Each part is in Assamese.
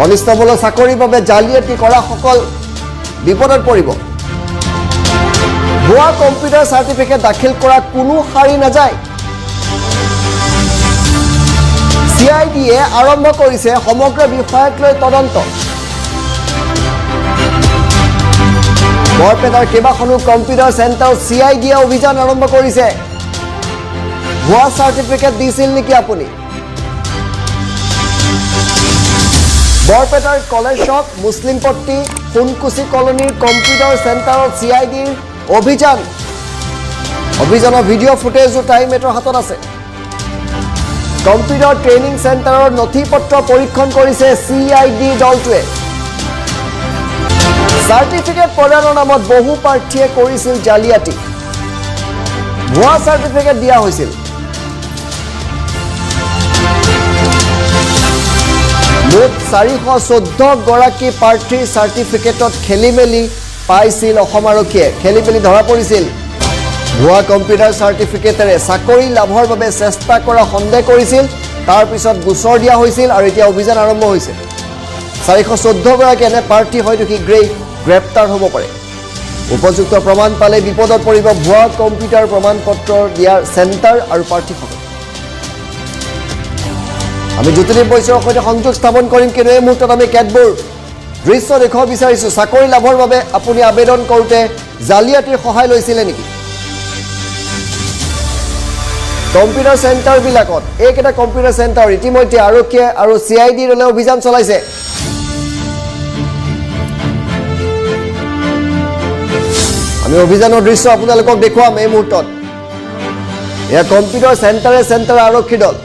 কনিষ্টেবলৰ চাকৰিৰ বাবে জালিয়াতি কৰা সকল বিপদত পৰিব ভুৱা কম্পিউটাৰ সাৰ্টিফিকেট দাখিল কৰা কোনো হাৰি নাযায় CIDয়ে আৰম্ভ কৰিছে সমগ্ৰ বিষয়ক লৈ তদন্ত বৰপেটাৰ কেইবাখনো কম্পিউটাৰ চেণ্টাৰ CIDয়ে অভিযান আৰম্ভ কৰিছে ভুৱা সাৰ্টিফিকেট দিছিল নেকি আপুনি বৰপেটাৰ কলেজক মুছলিমপট্টি সোণকুচি কলনীৰ কম্পিউটাৰ চেণ্টাৰত CIDৰ অভিযানৰ ভিডিঅ' ফুটেজো টাইমেটৰ হাতত আছে কম্পিউটাৰ ট্ৰেইনিং চেণ্টাৰৰ নথিপত্ৰ পৰীক্ষণ কৰিছে CID দলটোৱে সাৰ্টিফিকেট প্ৰদানৰ নামত বহু প্ৰাৰ্থীয়ে কৰিছিল জালিয়াতি ভুৱা সাৰ্টিফিকেট দিয়া হৈছিল মুঠ 414 গৰাকী প্ৰাৰ্থীৰ সাৰ্টিফিকেটত খেলিমেলি পাইছিল অসম আৰক্ষীয়ে খেলিমেলি ধৰা পৰিছিল ভুৱা কম্পিউটাৰ সাৰ্টিফিকেটেৰে চাকৰি লাভৰ বাবে চেষ্টা কৰা সন্দেহ কৰিছিল তাৰ পিছত গোচৰ দিয়া হৈছিল আৰু এতিয়া অভিযান আৰম্ভ হৈছে 414 গৰাকী এনে প্ৰাৰ্থী হয়তো শীঘ্ৰেই গ্ৰেপ্তাৰ হ'ব পাৰে উপযুক্ত প্ৰমাণ পালে বিপদত পৰিব ভুৱা কম্পিউটাৰ প্ৰমাণপত্ৰ দিয়াৰ চেণ্টাৰ আৰু প্ৰাৰ্থীসকল আমি জ্যোতিদীপ বৈশ্যৰ সৈতে সংযোগ স্থাপন কৰিম কিন্তু এই মুহূৰ্তত আমি কেতবোৰ দৃশ্য দেখুৱাব বিচাৰিছোঁ চাকৰি লাভৰ বাবে আপুনি আবেদন কৰোঁতে জালিয়াতিৰ সহায় লৈছিলে নেকি কম্পিউটাৰ চেণ্টাৰবিলাকত এইকেইটা কম্পিউটাৰ চেণ্টাৰ ইতিমধ্যে আৰক্ষীয়ে আৰু CID দলে অভিযান চলাইছে আমি অভিযানৰ দৃশ্য আপোনালোকক দেখুৱাম এই মুহূৰ্তত এয়া কম্পিউটাৰ চেণ্টাৰে আৰক্ষী দল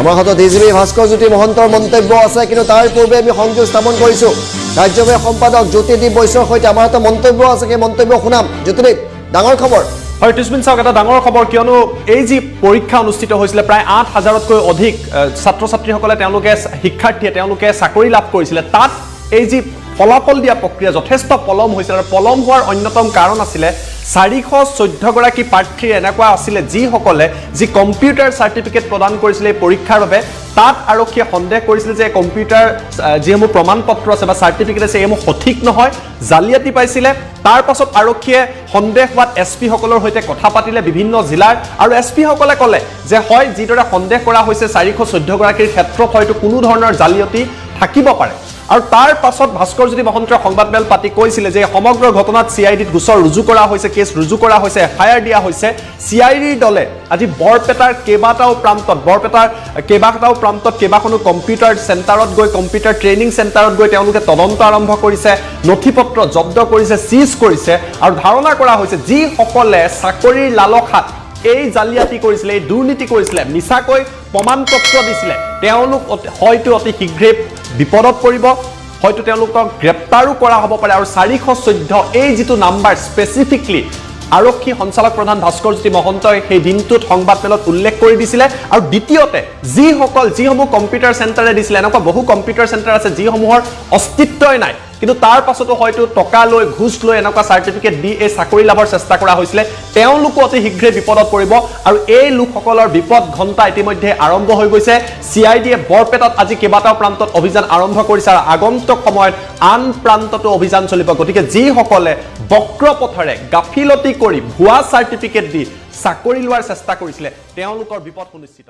আমাৰ হাতত DGP ভাস্কৰ জ্যোতি মহন্তৰ মন্তব্য আছে কিন্তু তাৰ পূৰ্বে আমি সংযোগ স্থাপন কৰিছোঁ কাৰ্যবাহী সম্পাদক জ্যোতিদীপ বৈশ্যৰ সৈতে আমাৰ হাতত মন্তব্য আছে সেই মন্তব্য শুনাম জ্যোতিদীপ ডাঙৰ খবৰ হয় তুস্মিন চাওক এটা ডাঙৰ খবৰ কিয়নো এই যি পৰীক্ষা অনুষ্ঠিত হৈছিলে প্ৰায় 8000তকৈ অধিক ছাত্ৰ ছাত্ৰীসকলে তেওঁলোকে চাকৰি লাভ কৰিছিলে তাত এই যি ফলাফল দিয়া প্ৰক্ৰিয়া যথেষ্ট পলম হৈছিল আৰু পলম হোৱাৰ অন্যতম কাৰণ আছিল 414 গৰাকী প্ৰাৰ্থী এনেকুৱা আছিল যিসকলে যি কম্পিউটাৰ সাৰ্টিফিকেট প্ৰদান কৰিছিল এই পৰীক্ষাৰ বাবে তাত আৰক্ষীয়ে সন্দেহ কৰিছিল যে কম্পিউটাৰ যিসমূহ প্ৰমাণপত্ৰ আছে বা সাৰ্টিফিকেট আছে এইসমূহ সঠিক নহয় জালিয়াতি পাইছিলে তাৰ পাছত আৰক্ষীয়ে সন্দেহ হোৱাত SP সকলৰ সৈতে কথা পাতিলে বিভিন্ন জিলাৰ আৰু SP সকলে ক'লে যে হয় যিদৰে সন্দেহ কৰা হৈছে 414 গৰাকীৰ ক্ষেত্ৰত হয়তো কোনো ধৰণৰ জালিয়াতি থাকিব পাৰে আৰু তাৰ পাছত ভাস্কৰ জ্যোতি মহন্তৰ সংবাদমেল পাতি কৈছিল যে সমগ্ৰ ঘটনাত CIDত গোচৰ ৰুজু কৰা হৈছে কেছ ৰুজু কৰা হৈছে FIR দিয়া হৈছে CID দলে আজি বৰপেটাৰ কেইবাটাও প্ৰান্তত কেইবাখনো কম্পিউটাৰ চেণ্টাৰত গৈ কম্পিউটাৰ ট্ৰেইনিং চেণ্টাৰত গৈ তেওঁলোকে তদন্ত আৰম্ভ কৰিছে নথিপত্ৰ জব্দ কৰিছে সিজ কৰিছে আৰু ধাৰণা কৰা হৈছে যিসকলে চাকৰিৰ লালসাত এই জালিয়াতি কৰিছিল এই দুৰ্নীতি কৰিছিল মিছাকৈ প্ৰমাণপত্ৰ দিছিলে তেওঁলোক হয়তো অতি শীঘ্ৰে বিপদত পৰিব হয়তো তেওঁলোকক গ্ৰেপ্তাৰো কৰা হ'ব পাৰে আৰু 414 এই যিটো নাম্বাৰ স্পেসিফিকলি আৰক্ষী সঞ্চালক প্ৰধান ভাস্কৰ জ্যোতি মহন্তই সেই দিনটোত সংবাদমেলত উল্লেখ কৰি দিছিলে আৰু দ্বিতীয়তে যিসমূহ কম্পিউটাৰ চেণ্টাৰে দিছিলে এনেকুৱা বহু কম্পিউটাৰ চেণ্টাৰ আছে যিসমূহৰ অস্তিত্বই নাই কিন্তু তাৰ পাছতো হয়তো টকা লৈ ঘুষ লৈ এনেকুৱা সাৰ্টিফিকেট দি এই চাকৰি লাভৰ চেষ্টা কৰা হৈছিল তেওঁলোক অতি শীঘ্ৰে বিপদত পৰিব আৰু এই লোকসকলৰ বিপদ ঘণ্টা ইতিমধ্যে আৰম্ভ হৈ গৈছে CIDয়ে বৰপেটাত আজি কেইবাটাও প্ৰান্তত অভিযান আৰম্ভ কৰিছে আৰু আগন্তুক সময়ত আন প্ৰান্ততো অভিযান চলিব গতিকে যিসকলে বক্ৰপথৰে গাফিলতি কৰি ভুৱা সাৰ্টিফিকেট দি চাকৰি লোৱাৰ চেষ্টা কৰিছিল তেওঁলোকৰ বিপদ সুনিশ্চিত